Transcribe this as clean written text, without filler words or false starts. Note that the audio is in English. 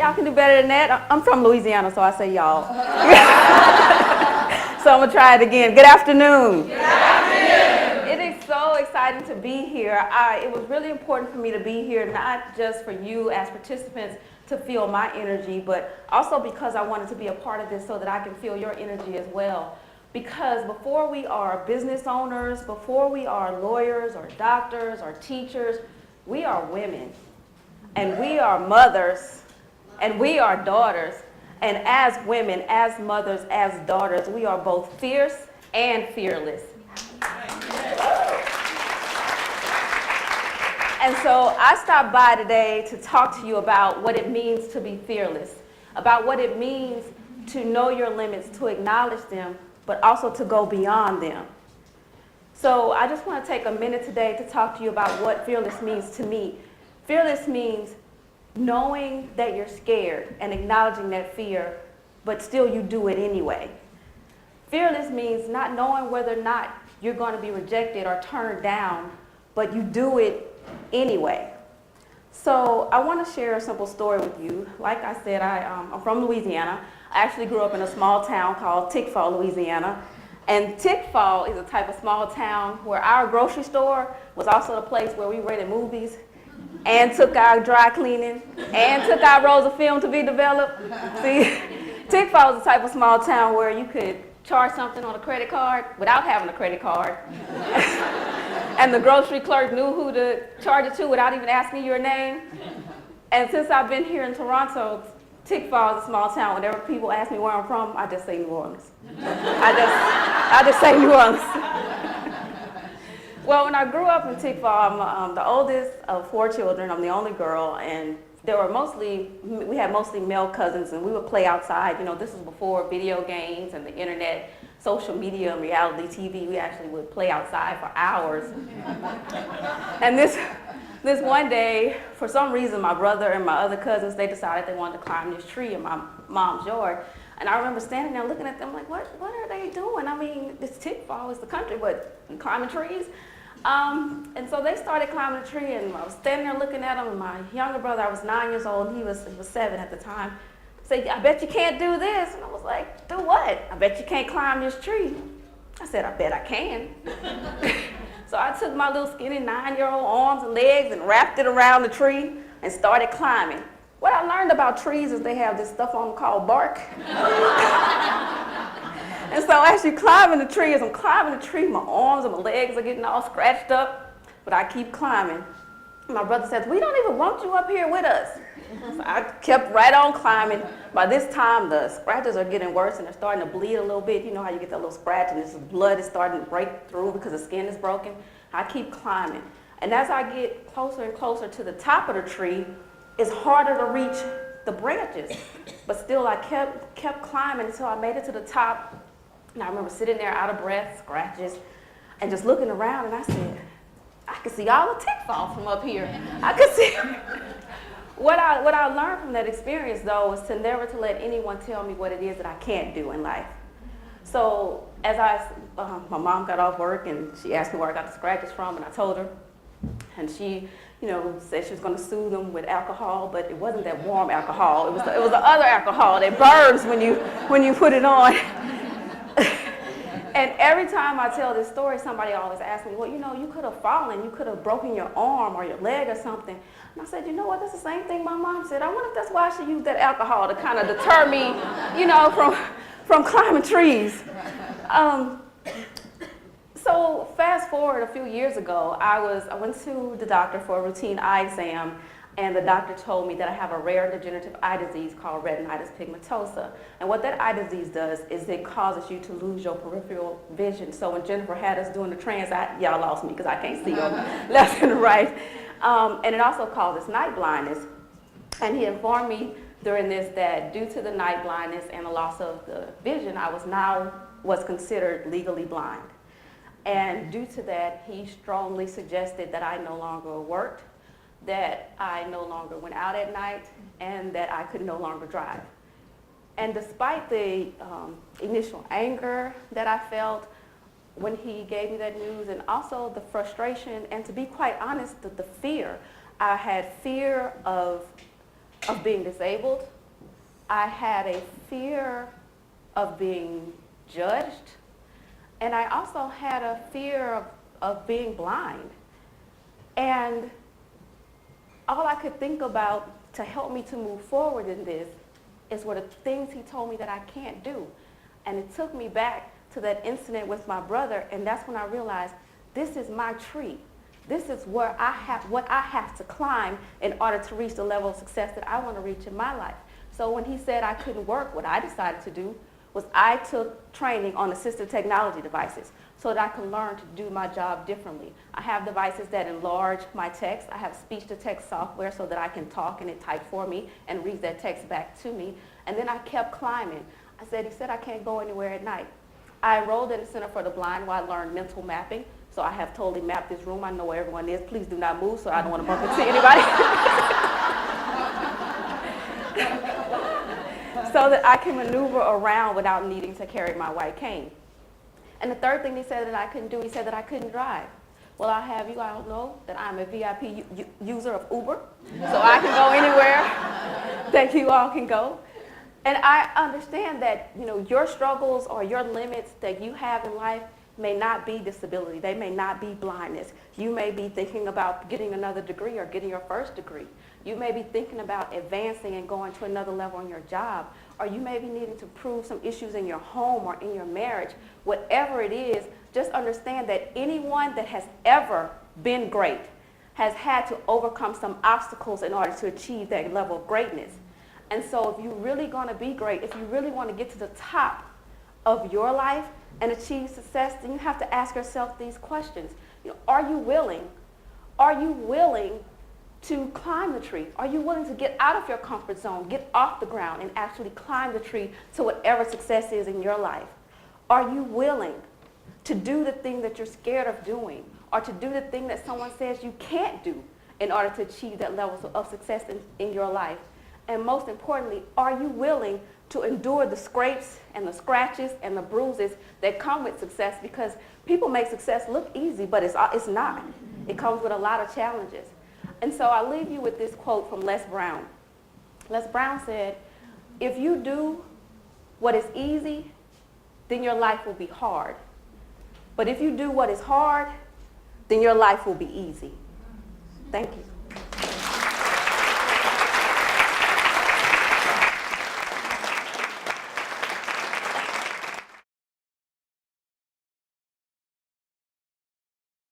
y'all can do better than that. I'm from Louisiana, so I say y'all. So I'm going to try it again. Good afternoon. Good afternoon. It is so exciting to be here. It was really important for me to be here, not just for you as participants to feel my energy, but also because I wanted to be a part of this so that I can feel your energy as well. Because before we are business owners, before we are lawyers or doctors or teachers, we are women. And we are mothers. And we are daughters. And as women, as mothers, as daughters, we are both fierce and fearless. And so I stopped by today to talk to you about what it means to be fearless, about what it means to know your limits, to acknowledge them, but also to go beyond them. So I just want to take a minute today to talk to you about what fearless means to me. Fearless means knowing that you're scared and acknowledging that fear, but still you do it anyway. Fearless means not knowing whether or not you're going to be rejected or turned down, but you do it anyway. So I want to share a simple story with you. Like I said, I'm from Louisiana. I actually grew up in a small town called Tickfaw, Louisiana. And Tickfaw is a type of small town where our grocery store was also the place where we rented movies and took our dry cleaning and took our rolls of film to be developed. See, Tickfaw is the type of small town where you could charge something on a credit card without having a credit card. And the grocery clerk knew who to charge it to without even asking your name. And since I've been here in Toronto, Tickfaw is a small town. Whenever people ask me where I'm from, I just say New Orleans. I just say New Orleans. Well, when I grew up in Tickfaw, I'm the oldest of 4 children. I'm the only girl, and we had mostly male cousins, and we would play outside. You know, this was before video games and the internet, social media, and reality TV. We actually would play outside for hours. And this one day, for some reason, my brother and my other cousins, they decided they wanted to climb this tree in my mom's yard. And I remember standing there looking at them like, what are they doing? I mean, this Tickfaw is the country, but climbing trees? And so they started climbing the tree, and I was standing there looking at them, and my younger brother, I was 9 years old, and he was 7 at the time, said, I bet you can't do this. And I was like, do what? I bet you can't climb this tree. I said, I bet I can. So I took my little skinny 9-year-old arms and legs and wrapped it around the tree and started climbing. What I learned about trees is they have this stuff on them called bark. And so as I'm climbing the tree, my arms and my legs are getting all scratched up, but I keep climbing. My brother says, we don't even want you up here with us. So I kept right on climbing. By this time, the scratches are getting worse and they're starting to bleed a little bit. You know how you get that little scratch and this blood is starting to break through because the skin is broken? I keep climbing. And as I get closer and closer to the top of the tree, it's harder to reach the branches. But still, I kept climbing until I made it to the top. And I remember sitting there out of breath, scratches, and just looking around, and I said, I could see all the Tickfaw from up here. I could see. What I learned from that experience, though, is to never to let anyone tell me what it is that I can't do in life. So as my mom got off work, and she asked me where I got the scratches from, and I told her, and she, said she was going to soothe them with alcohol, but it wasn't that warm alcohol. It was the other alcohol that burns when you put it on. And every time I tell this story, somebody always asks me, well, you could have fallen, you could have broken your arm or your leg or something. And I said, you know what, that's the same thing my mom said. I wonder if that's why she used that alcohol to kind of deter me, from climbing trees. So fast forward a few years ago, I went to the doctor for a routine eye exam, and the doctor told me that I have a rare degenerative eye disease called retinitis pigmentosa. And what that eye disease does is it causes you to lose your peripheral vision. So when Jennifer had us doing the trans, y'all lost me because I can't see on left and right. And it also causes night blindness. And he informed me during this that due to the night blindness and the loss of the vision, I was considered legally blind. And due to that, he strongly suggested that I no longer worked, that I no longer went out at night, and that I could no longer drive. And despite the initial anger that I felt when he gave me that news, and also the frustration, and to be quite honest, the fear. I had fear of being disabled. I had a fear of being judged, and I also had a fear of being blind. And all I could think about to help me to move forward in this were the things he told me that I can't do. And it took me back to that incident with my brother, and that's when I realized this is my tree. This is where what I have to climb in order to reach the level of success that I want to reach in my life. So when he said I couldn't work, what I decided to do was I took training on assistive technology devices so that I could learn to do my job differently. I have devices that enlarge my text. I have speech-to-text software so that I can talk and it type for me and read that text back to me. And then I kept climbing. He said I can't go anywhere at night. I enrolled in the Center for the Blind where I learned mental mapping. So I have totally mapped this room. I know where everyone is. Please do not move so I don't want to bump into anybody. So that I can maneuver around without needing to carry my white cane. And the third thing he said that I couldn't do, he said that I couldn't drive. Well, I'll have you all know that I'm a VIP user of Uber, so I can go anywhere that you all can go. And I understand that, your struggles or your limits that you have in life may not be disability. They may not be blindness. You may be thinking about getting another degree or getting your first degree. You may be thinking about advancing and going to another level in your job. Or you may be needing to prove some issues in your home or in your marriage. Whatever it is, just understand that anyone that has ever been great has had to overcome some obstacles in order to achieve that level of greatness. And so if you're really going to be great, if you really want to get to the top of your life and achieve success, then you have to ask yourself these questions. Are you willing? Are you willing to climb the tree? Are you willing to get out of your comfort zone, get off the ground, and actually climb the tree to whatever success is in your life? Are you willing to do the thing that you're scared of doing, or to do the thing that someone says you can't do in order to achieve that level of success in your life? And most importantly, are you willing to endure the scrapes and the scratches and the bruises that come with success? Because people make success look easy, but it's not. It comes with a lot of challenges. And so I leave you with this quote from Les Brown. Les Brown said, if you do what is easy, then your life will be hard. But if you do what is hard, then your life will be easy. Thank you.